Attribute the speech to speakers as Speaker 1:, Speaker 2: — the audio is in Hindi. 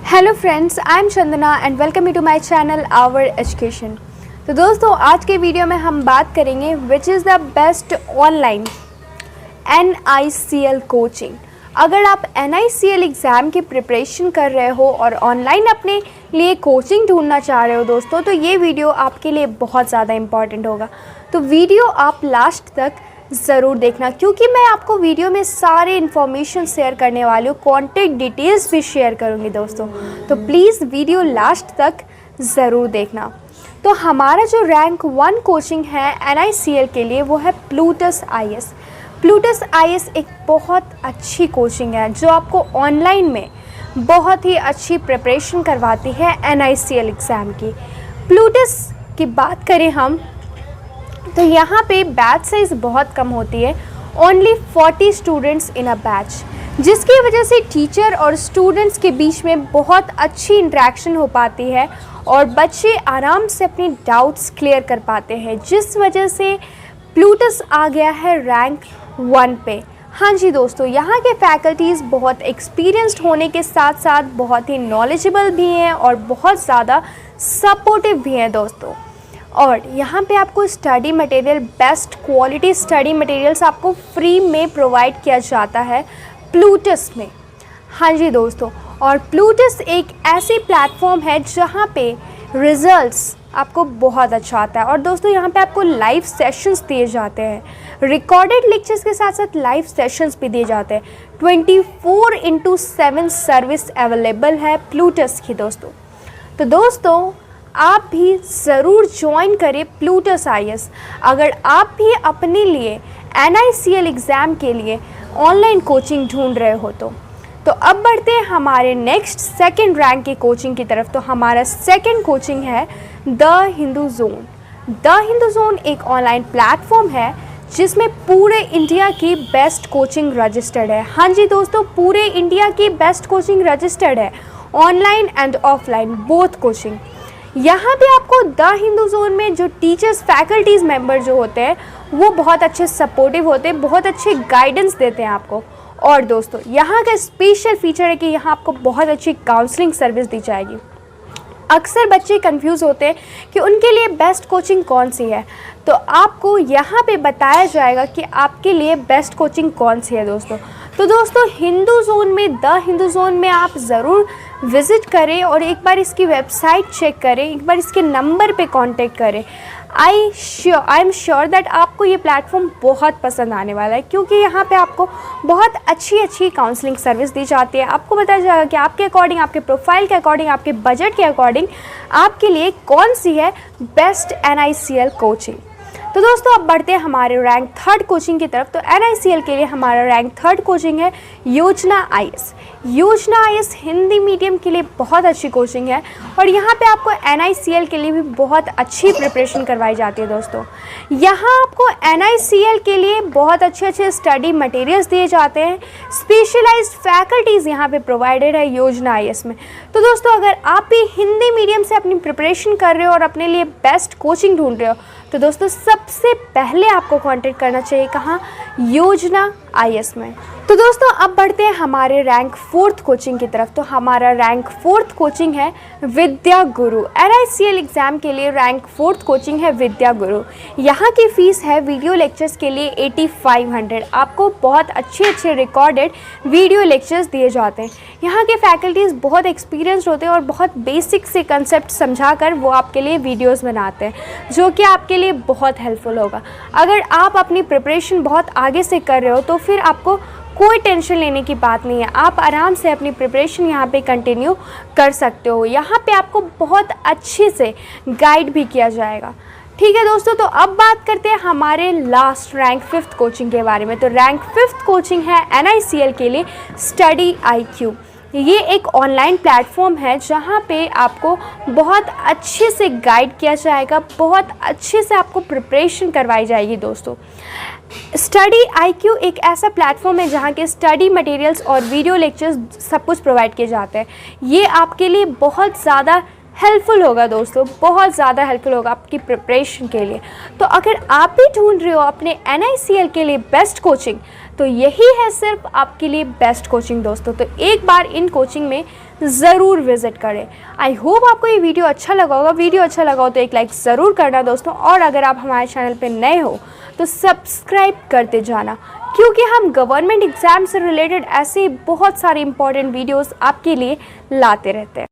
Speaker 1: Hello friends, I am Chandana and welcome you to my channel our education. तो दोस्तों, आज के वीडियो में हम बात करेंगे which is the best online NICL coaching. अगर आप NICL एग्ज़ाम की प्रिपरेशन कर रहे हो और ऑनलाइन अपने लिए कोचिंग ढूंढना चाह रहे हो दोस्तों, तो ये वीडियो आपके लिए बहुत ज़्यादा इम्पॉर्टेंट होगा। तो वीडियो आप लास्ट तक ज़रूर देखना, क्योंकि मैं आपको वीडियो में सारे इन्फॉर्मेशन शेयर करने वाली हूँ, कॉन्टैक्ट डिटेल्स भी शेयर करूँगी दोस्तों। तो प्लीज़ वीडियो लास्ट तक ज़रूर देखना। तो हमारा जो रैंक 1 कोचिंग है NICL के लिए वो है प्लूटस IS। प्लूटस IS एक बहुत अच्छी कोचिंग है जो आपको ऑनलाइन में बहुत ही अच्छी प्रिपरेशन करवाती है NICL एग्ज़ाम की। प्लूटस की बात करें हम तो यहाँ पे बैच साइज़ बहुत कम होती है, only 40 students in a batch, जिसकी वजह से टीचर और स्टूडेंट्स के बीच में बहुत अच्छी इंटरेक्शन हो पाती है और बच्चे आराम से अपने डाउट्स क्लियर कर पाते हैं, जिस वजह से प्लूटस आ गया है रैंक 1 पे। हाँ जी दोस्तों, यहाँ के फैकल्टीज़ बहुत एक्सपीरियंस्ड होने के साथ साथ बहुत ही नॉलेजेबल भी हैं और बहुत ज़्यादा सपोर्टिव भी हैं दोस्तों। और यहाँ पे आपको study material, best quality study materials आपको फ्री में प्रोवाइड किया जाता है प्लूटस में। हाँ जी दोस्तों, और प्लूटस एक ऐसी प्लेटफॉर्म है जहाँ पे रिज़ल्ट्स आपको बहुत अच्छा आता है। और दोस्तों, यहाँ पे आपको लाइव सेशंस दिए जाते हैं, रिकॉर्डेड लेक्चर्स के साथ साथ लाइव सेशंस भी दिए जाते हैं। 24/7 सर्विस अवेलेबल है प्लूटस की दोस्तों। तो दोस्तों, आप भी ज़रूर ज्वाइन करें प्लूटस IS अगर आप भी अपने लिए NICL एग्ज़ाम के लिए ऑनलाइन कोचिंग ढूंढ रहे हो तो अब बढ़ते हैं हमारे नेक्स्ट सेकंड रैंक की कोचिंग की तरफ। तो हमारा सेकंड कोचिंग है the Hindu zone. The Hindu zone एक ऑनलाइन प्लेटफॉर्म है जिसमें पूरे इंडिया की बेस्ट कोचिंग रजिस्टर्ड है। हाँ जी दोस्तों, पूरे इंडिया की बेस्ट कोचिंग रजिस्टर्ड है, online and offline both coaching. यहाँ पे आपको द हिंदू जोन में जो टीचर्स, फैकल्टीज़ मेंबर जो होते हैं वो बहुत अच्छे सपोर्टिव होते हैं, बहुत अच्छे गाइडेंस देते हैं आपको। और दोस्तों, यहाँ का स्पेशल फीचर है कि यहाँ आपको बहुत अच्छी काउंसलिंग सर्विस दी जाएगी। अक्सर बच्चे कंफ्यूज होते हैं कि उनके लिए बेस्ट कोचिंग कौन सी है, तो आपको यहाँ पे बताया जाएगा कि आपके लिए बेस्ट कोचिंग कौन सी है दोस्तों। तो दोस्तों, हिंदू जोन में, द हिंदू जोन में आप ज़रूर विज़िट करें और एक बार इसकी वेबसाइट चेक करें, एक बार इसके नंबर पे कांटेक्ट करें। आई एम श्योर दैट आपको ये प्लेटफॉर्म बहुत पसंद आने वाला है, क्योंकि यहाँ पे आपको बहुत अच्छी काउंसलिंग सर्विस दी जाती है। आपको बताया जाएगा कि आपके अकॉर्डिंग, आपके प्रोफाइल के अकॉर्डिंग, आपके बजट के अकॉर्डिंग आपके लिए कौन सी है बेस्ट NICL कोचिंग। तो दोस्तों, अब बढ़ते हैं हमारे रैंक 3 कोचिंग की तरफ। तो NICL के लिए हमारा रैंक 3 कोचिंग है योजना IS। योजना IS हिंदी मीडियम के लिए बहुत अच्छी कोचिंग है और यहाँ पे आपको NICL के लिए भी बहुत अच्छी प्रिपरेशन करवाई जाती है दोस्तों। यहाँ आपको NICL के लिए बहुत अच्छे स्टडी मटेरियल्स दिए जाते हैं, स्पेशलाइज्ड फैकल्टीज़ यहाँ पे प्रोवाइडेड है योजना IS में। तो दोस्तों, अगर आप भी हिंदी मीडियम से अपनी प्रिपरेशन कर रहे हो और अपने लिए बेस्ट कोचिंग ढूंढ रहे हो, तो दोस्तों सबसे पहले आपको कांटेक्ट करना चाहिए कहाँ? योजना IS में। तो दोस्तों, अब बढ़ते हैं हमारे रैंक 4 कोचिंग की तरफ। तो हमारा रैंक 4 कोचिंग है विद्या गुरु। NICL एग्ज़ाम के लिए रैंक 4 कोचिंग है विद्या गुरु। यहाँ की फ़ीस है वीडियो लेक्चर्स के लिए 8500। आपको बहुत अच्छे रिकॉर्डेड वीडियो लेक्चर्स दिए जाते हैं। यहाँ के फैकल्टीज़ बहुत एक्सपीरियंस्ड होते हैं और बहुत बेसिक से कंसेप्ट समझा कर वो आपके लिए वीडियोज़ बनाते हैं, जो कि आपके लिए बहुत हेल्पफुल होगा। अगर आप अपनी प्रिपरेशन बहुत आगे से कर रहे हो तो फिर आपको कोई टेंशन लेने की बात नहीं है, आप आराम से अपनी प्रिपरेशन यहाँ पे कंटिन्यू कर सकते हो। यहाँ पे आपको बहुत अच्छे से गाइड भी किया जाएगा। ठीक है दोस्तों, तो अब बात करते हैं हमारे लास्ट रैंक 5th कोचिंग के बारे में। तो रैंक 5th कोचिंग है NICL के लिए स्टडी IQ। ये एक ऑनलाइन प्लेटफॉर्म है जहाँ पे आपको बहुत अच्छे से गाइड किया जाएगा, बहुत अच्छे से आपको प्रिपरेशन करवाई जाएगी दोस्तों। स्टडी IQ एक ऐसा प्लेटफॉर्म है जहाँ के स्टडी मटेरियल्स और वीडियो लेक्चर्स सब कुछ प्रोवाइड किए जाते हैं। ये आपके लिए बहुत ज़्यादा हेल्पफुल होगा दोस्तों, बहुत ज़्यादा हेल्पफुल होगा आपकी प्रिपरेशन के लिए। तो अगर आप भी ढूंढ रहे हो अपने NICL के लिए बेस्ट कोचिंग, तो यही है सिर्फ आपके लिए बेस्ट कोचिंग दोस्तों। तो एक बार इन कोचिंग में ज़रूर विज़िट करें। आई होप आपको ये वीडियो अच्छा लगा होगा। वीडियो अच्छा लगा हो तो एक लाइक ज़रूर करना दोस्तों, और अगर आप हमारे चैनल पे नए हो तो सब्सक्राइब करते जाना, क्योंकि हम गवर्नमेंट एग्ज़ाम से रिलेटेड ऐसे बहुत सारे इंपॉर्टेंट वीडियोस आपके लिए लाते रहते हैं।